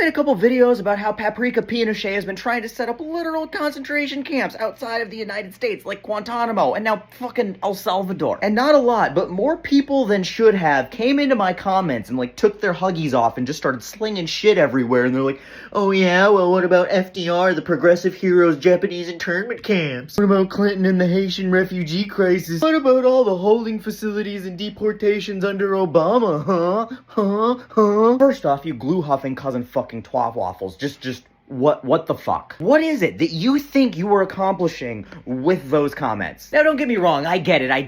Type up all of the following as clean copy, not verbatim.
made a couple videos about how Paprika Pinochet has been trying to set up literal concentration camps outside of the United States, like Guantanamo, and now fucking El Salvador. And not a lot, but more people than should have came into my comments and like took their Huggies off and just started slinging shit everywhere, and they're like, oh yeah, well what about FDR, the progressive hero's Japanese internment camps? What about Clinton and the Haitian refugee crisis? What about all the holding facilities and deportations under Obama, huh? First off, you glue-huffing cousin fucking twat waffles, just what the fuck? What is it that you think you were accomplishing with those comments? Now, don't get me wrong, I get it, I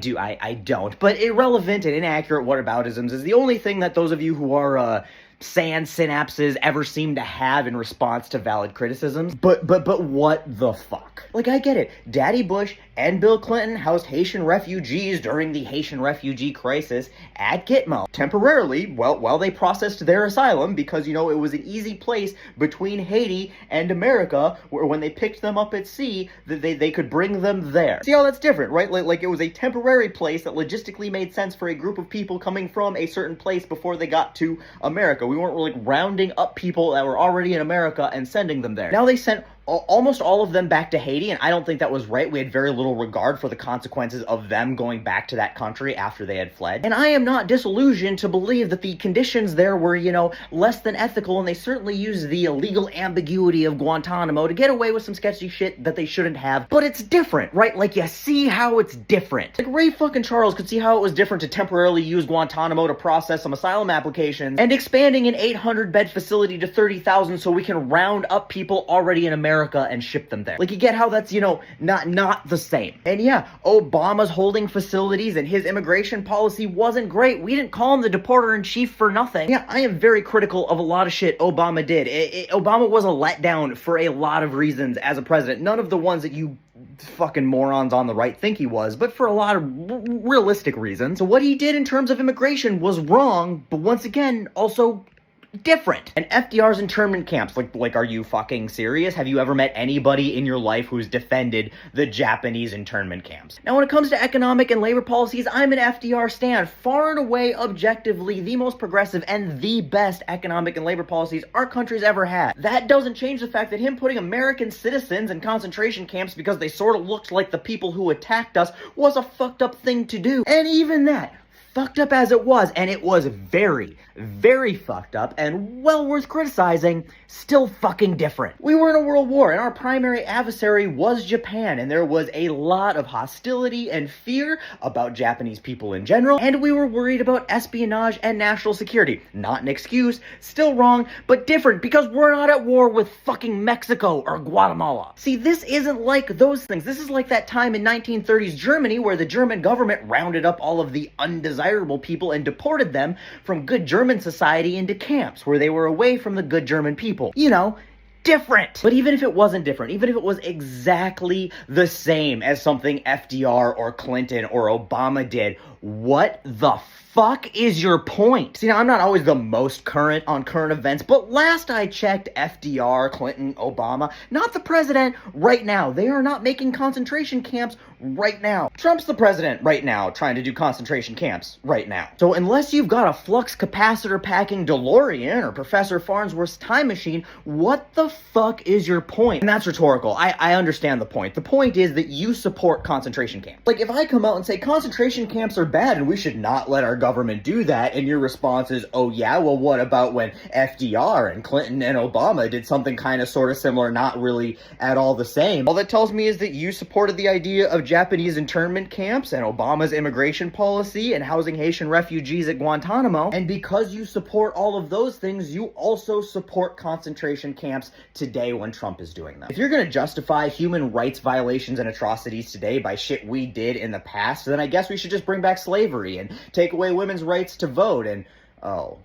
don't, but irrelevant and inaccurate whataboutisms is the only thing that those of you who are, sand synapses ever seem to have in response to valid criticisms. But what the fuck? Like, I get it. Daddy Bush and Bill Clinton housed Haitian refugees during the Haitian refugee crisis at Gitmo. Temporarily, while they processed their asylum, because, it was an easy place between Haiti and America, where when they picked them up at sea, they could bring them there. See how that's different, right? Like it was a temporary place that logistically made sense for a group of people coming from a certain place before they got to America. We weren't like rounding up people that were already in America and sending them there. Now they sent almost all of them back to Haiti, and I don't think that was right. We had very little regard for the consequences of them going back to that country after they had fled. And I am not disillusioned to believe that the conditions there were, less than ethical, and they certainly used the illegal ambiguity of Guantanamo to get away with some sketchy shit that they shouldn't have. But it's different, right? Like, you see how it's different. Like, Ray fucking Charles could see how it was different to temporarily use Guantanamo to process some asylum applications, and expanding an 800-bed facility to 30,000 so we can round up people already in America and ship them there. Like, you get how that's, not the same. And yeah, Obama's holding facilities and his immigration policy wasn't great. We didn't call him the deporter-in-chief for nothing. Yeah, I am very critical of a lot of shit Obama did. Obama was a letdown for a lot of reasons as a president. None of the ones that you fucking morons on the right think he was, but for a lot of realistic reasons. So what he did in terms of immigration was wrong, but once again, also different. And FDR's internment camps, like, are you fucking serious? Have you ever met anybody in your life who's defended the Japanese internment camps? Now, when it comes to economic and labor policies, I'm an FDR stan. Far and away, objectively, the most progressive and the best economic and labor policies our country's ever had. That doesn't change the fact that him putting American citizens in concentration camps because they sort of looked like the people who attacked us was a fucked up thing to do. And even that, fucked up as it was, and it was very, very fucked up and well worth criticizing, still fucking different. We were in a world war, and our primary adversary was Japan, and there was a lot of hostility and fear about Japanese people in general, and we were worried about espionage and national security. Not an excuse, still wrong, but different, because we're not at war with fucking Mexico or Guatemala. See, this isn't like those things. This is like that time in 1930s Germany where the German government rounded up all of the undesirable people and deported them from good German society into camps where they were away from the good German people. Different. But even if it wasn't different, even if it was exactly the same as something FDR or Clinton or Obama did, what the fuck is your point? See, now, I'm not always the most current on current events, but last I checked, FDR, Clinton, Obama, not the president right now. They are not making concentration camps right now. Trump's the president right now, trying to do concentration camps right now. So unless you've got a flux capacitor packing DeLorean or Professor Farnsworth's time machine, what the fuck is your point? And that's rhetorical. I understand the point. The point is that you support concentration camps. Like, if I come out and say concentration camps are bad and we should not let our government do that, and your response is, oh yeah, well what about when FDR and Clinton and Obama did something kind of sort of similar, not really at all the same? All that tells me is that you supported the idea of Japanese internment camps and Obama's immigration policy and housing Haitian refugees at Guantanamo, and because you support all of those things, you also support concentration camps today when Trump is doing them. If you're gonna justify human rights violations and atrocities today by shit we did in the past, then I guess we should just bring back slavery and take away women's rights to vote and, oh,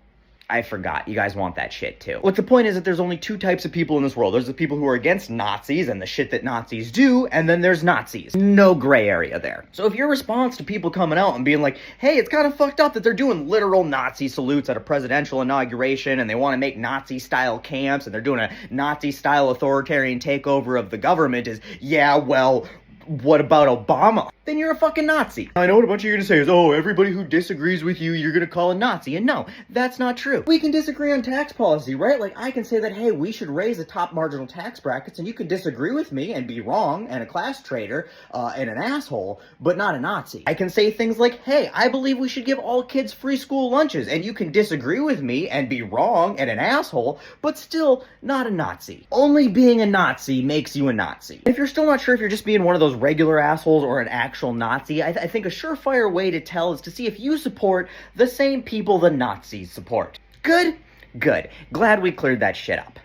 I forgot. You guys want that shit too. Look, the point is that there's only two types of people in this world. There's the people who are against Nazis and the shit that Nazis do, and then there's Nazis. No gray area there. So if your response to people coming out and being like, hey, it's kind of fucked up that they're doing literal Nazi salutes at a presidential inauguration and they want to make Nazi-style camps and they're doing a Nazi-style authoritarian takeover of the government is, yeah, well, what about Obama? then you're a fucking Nazi. I know what a bunch of you are gonna say is, oh, everybody who disagrees with you, you're gonna call a Nazi. And no, that's not true. We can disagree on tax policy, right? Like, I can say that, hey, we should raise the top marginal tax brackets, and you can disagree with me and be wrong and a class traitor and an asshole, but not a Nazi. I can say things like, hey, I believe we should give all kids free school lunches, and you can disagree with me and be wrong and an asshole, but still not a Nazi. Only being a Nazi makes you a Nazi. If you're still not sure if you're just being one of those regular assholes or an actual Nazi, I think a surefire way to tell is to see if you support the same people the Nazis support. Good? Good. Glad we cleared that shit up.